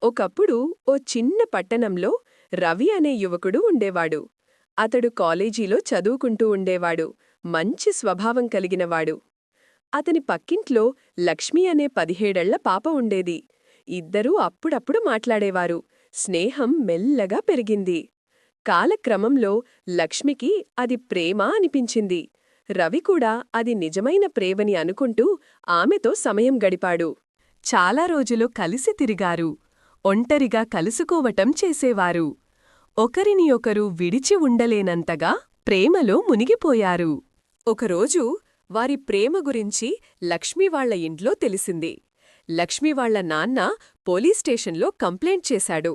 ఒకప్పుడు ఓ చిన్న పట్టణంలో రవి అనే యువకుడు ఉండేవాడు. అతడు కాలేజీలో చదువుకుంటూ ఉండేవాడు. మంచి స్వభావం కలిగినవాడు. అతని పక్కింట్లో లక్ష్మి అనే 17ఏళ్ల పాప ఉండేది. ఇద్దరూ అప్పుడప్పుడు మాట్లాడేవారు. స్నేహం మెల్లగా పెరిగింది. కాలక్రమంలో లక్ష్మికి అది ప్రేమ అనిపించింది. రవి కూడా అది నిజమైన ప్రేమని అనుకుంటూ ఆమెతో సమయం గడిపాడు. చాలా రోజులు కలిసి తిరిగారు. ఒంటరిగా కలుసుకోవటం చేసేవారు. ఒకరిని ఒకరు విడిచి ఉండలేనంతగా ప్రేమలో మునిగిపోయారు. ఒకరోజు వారి ప్రేమ గురించి లక్ష్మీవాళ్ల ఇంట్లో తెలిసింది. లక్ష్మీవాళ్ల నాన్న పోలీస్ స్టేషన్లో కంప్లైంట్ చేశాడు.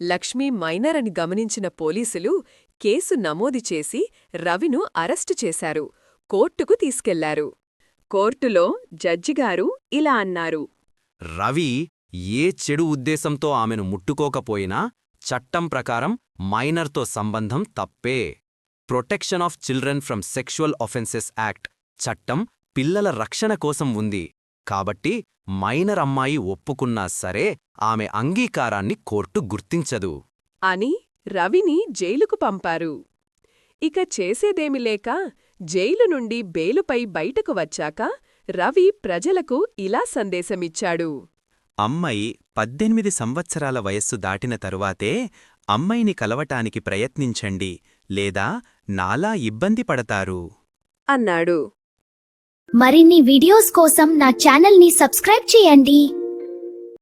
లక్ష్మీ మైనర్ అని గమనించిన పోలీసులు కేసు నమోదు చేసి రవిను అరెస్టు చేశారు. కోర్టుకు తీసుకెళ్లారు. కోర్టులో జడ్జిగారు ఇలా అన్నారు. రవి ఏ చెడు ఉద్దేశంతో ఆమెను ముట్టుకోకపోయినా చట్టం ప్రకారం మైనర్తో సంబంధం తప్పే. Protection of children from sexual offences act చట్టం పిల్లల రక్షణ కోసం ఉంది. కాబట్టి మైనర్ అమ్మాయి ఒప్పుకున్నా సరే ఆమె అంగీకారాన్ని కోర్టు గుర్తించదు అని రవిని జైలుకు పంపారు. ఇక చేసేదేమి లేక జైలు నుండి బెయిలుపై బయటకు వచ్చాక రవి ప్రజలకు ఇలా సందేశమిచ్చాడు. అమ్మాయి 18 సంవత్సరాల వయస్సు దాటిన తరువాతే అమ్మాయిని కలవటానికి ప్రయత్నించండి, లేదా నాలా ఇబ్బంది పడతారు అన్నాడు. మరిన్ని వీడియోస్ కోసం నా ఛానల్ని సబ్స్క్రైబ్ చేయండి.